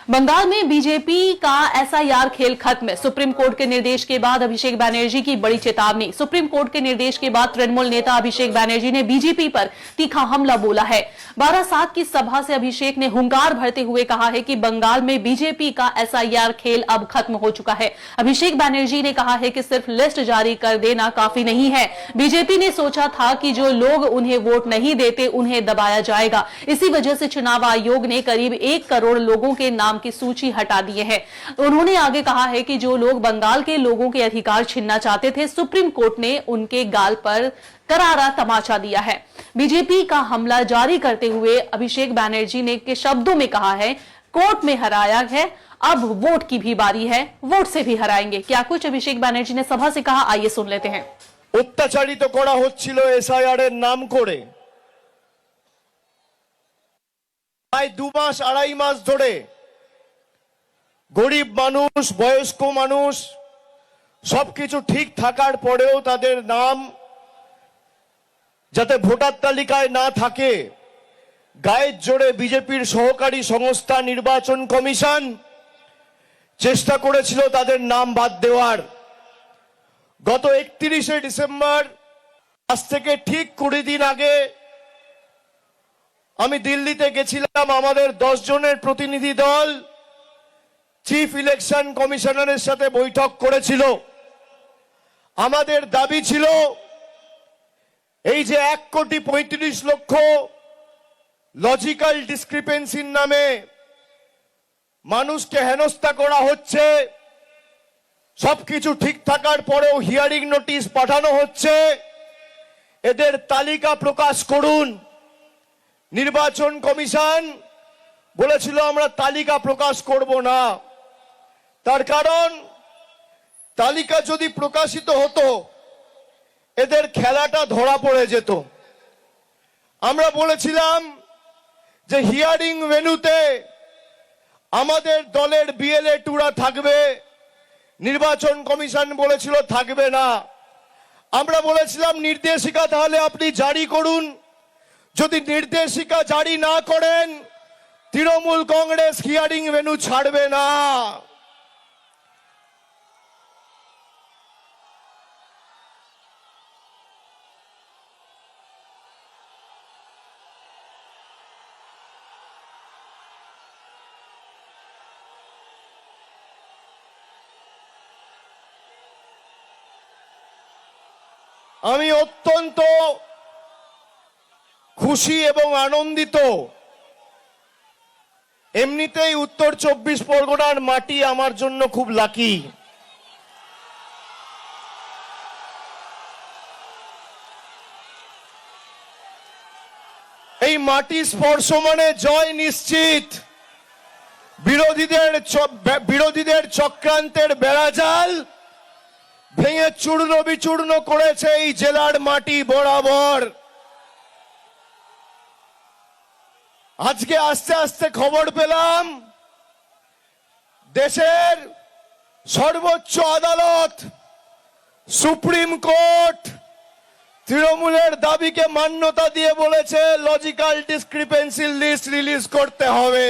बंगाल में बीजेपी का एसआईआर खेल खत्म है। सुप्रीम कोर्ट के निर्देश के बाद अभिषेक बैनर्जी की बड़ी चेतावनी। सुप्रीम कोर्ट के निर्देश के बाद तृणमूल नेता अभिषेक बैनर्जी ने बीजेपी पर तीखा हमला बोला है। 12/7 की सभा से अभिषेक ने हुंकार भरते हुए कहा है कि बंगाल में बीजेपी का एसआईआर खेल अब खत्म हो चुका है। अभिषेक बैनर्जी ने कहा है कि सिर्फ लिस्ट जारी कर देना काफी नहीं है। बीजेपी ने सोचा था कि जो लोग उन्हें वोट नहीं देते उन्हें दबाया जाएगा। इसी वजह से चुनाव आयोग ने करीब 1 करोड़ लोगों के नाम की सूची हटा दिए है। उन्होंने आगे कहा है कि जो लोग बंगाल के लोगों के अधिकार छीनना चाहते थे, सुप्रीम कोर्ट ने उनके गाल पर करारा तमाचा दिया है। बीजेपी का हमला जारी करते हुए अभिषेक बैनर्जी ने के शब्दों में कहा है, कोर्ट में हराया है, अब वोट की भी बारी है, वोट से भी हराएंगे। क्या कुछ अभिषेक बैनर्जी ने सभा से कहा, आइए सुन लेते हैं। অত্যাচারিত করা হচ্ছিল এসআইআর এর নাম করে প্রায় 2 মাস 2.5 মাস ধরে গরিব মানুষ, বয়স্ক মানুষ সবকিছু ঠিক থাকার পরেও তাদের নাম যাতে ভোটার তালিকায় না থাকে গায়ের জোরে বিজেপির সহকারী সংস্থা নির্বাচন কমিশন চেষ্টা করেছিল তাদের নাম বাদ দেওয়ার। গত 31শে ডিসেম্বর আজ থেকে ঠিক 20 দিন আগে আমি দিল্লিতে গেছিলাম। আমাদের 10 জনের প্রতিনিধি দল চিফ ইলেকশন কমিশনারের সাথে বৈঠক করেছিল। আমাদের দাবি ছিল এই যে 1,35,00,000 লজিক্যাল ডিসক্রিপেন্সির নামে মানুষকে হেনস্থা করা হচ্ছে, সবকিছু ঠিক থাকার পরেও হিয়ারিং নোটিশ পাঠানো হচ্ছে, এদের তালিকা প্রকাশ করুন। নির্বাচন কমিশন বলেছিল আমরা তালিকা প্রকাশ করব না। তার কারণ তালিকা যদি প্রকাশিত হতো এদের খেলাটা ধরা পড়ে যেত। আমরা বলেছিলাম যে হিয়ারিং ভেন্যুতে আমাদের দলের বিএলএ টুরা থাকবে, নির্বাচন কমিশন বলেছিল থাকবে না। আমরা বলেছিলাম নির্দেশিকা তাহলে আপনি জারি করুন, যদি নির্দেশিকা জারি না করেন তৃণমূল কংগ্রেস হিয়ারিং ভেন্যু ছাড়বে না। আমি অত্যন্ত খুশি এবং আনন্দিত। এমনিতেই উত্তর 24 পরগনার মাটি আমার জন্য খুব লাকি। এই মাটি স্পর্শ মানে জয় নিশ্চিত। বিরোধীদের চক্রান্তের বেড়াজাল ভেঙে চূর্ণ বিচূর্ণ করেছে এই জেলার মাটি বরাবর। আজকে আস্তে আস্তে খবর পেলাম দেশের সর্বোচ্চ আদালত সুপ্রিম কোর্ট তৃণমূলের দাবিকে মান্যতা দিয়ে বলেছে লজিক্যাল ডিসক্রিপেন্সি লিস্ট রিলিজ করতে হবে।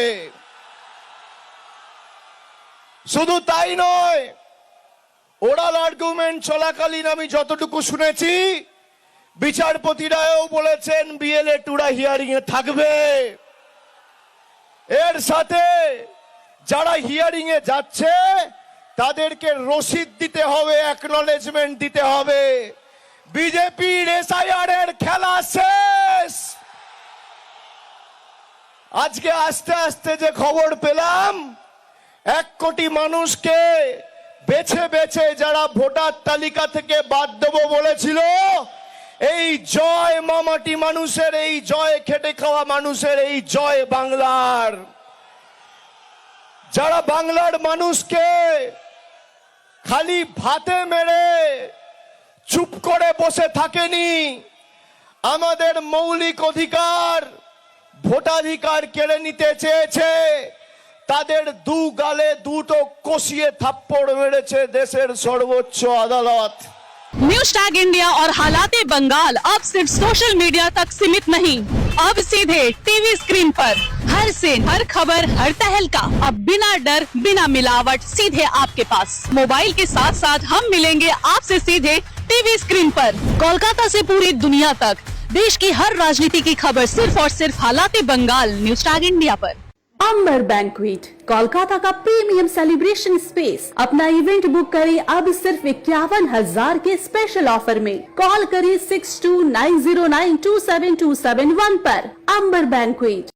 শুধু তাই নয়, ওরাল আর্গুমেন্ট চলাকালীন আমি যতটুকু শুনেছি বিচারপতিরাও বলেছেন বিএলএ টুরা হিয়ারিং এ থাকবে। এর সাথে যারা হিয়ারিং এ যাচ্ছে তাদেরকে রসিদ দিতে হবে, অ্যাকনলেজমেন্ট দিতে হবে। বিজেপির এসআইআর এর খেলা শেষ। আজকে আস্তে আস্তে যে খবর পেলাম 1 কোটি মানুষকে বেছে বেছে যারা ভোটার তালিকা থেকে বাদ দেব বলেছিল, এই জয় মামাটি মানুষের, এই জয় খেটে খাওয়া মানুষের, এই জয় বাংলার। যারা বাংলার মানুষকে খালি ভাতে মেরে চুপ করে বসে থাকেনি, আমাদের মৌলিক অধিকার ভোটাধিকার কেড়ে নিতে চেয়েছে, তাদের 2 গালে 2টো কষিয়ে থাপ্পড় মেরেছে দেশের সর্বোচ্চ আদালত। न्यूज़ टैग इंडिया और हालात बंगाल अब सिर्फ सोशल मीडिया तक सीमित नहीं, अब सीधे टीवी स्क्रीन पर हर सीन, हर खबर, हर तहलका अब बिना डर, बिना मिलावट सीधे आपके पास। मोबाइल के साथ साथ हम मिलेंगे आपसे सीधे टीवी स्क्रीन पर। कोलकाता से पूरी दुनिया तक देश की हर राजनीति की खबर सिर्फ और सिर्फ हालात बंगाल न्यूज टैग इंडिया पर। अंबर बैंक्वेट, कोलकाता का प्रीमियम सेलिब्रेशन स्पेस। अपना इवेंट बुक करें अब सिर्फ 51,000 के स्पेशल ऑफर में। कॉल करें 6290927271 पर। अंबर बैंक्वेट।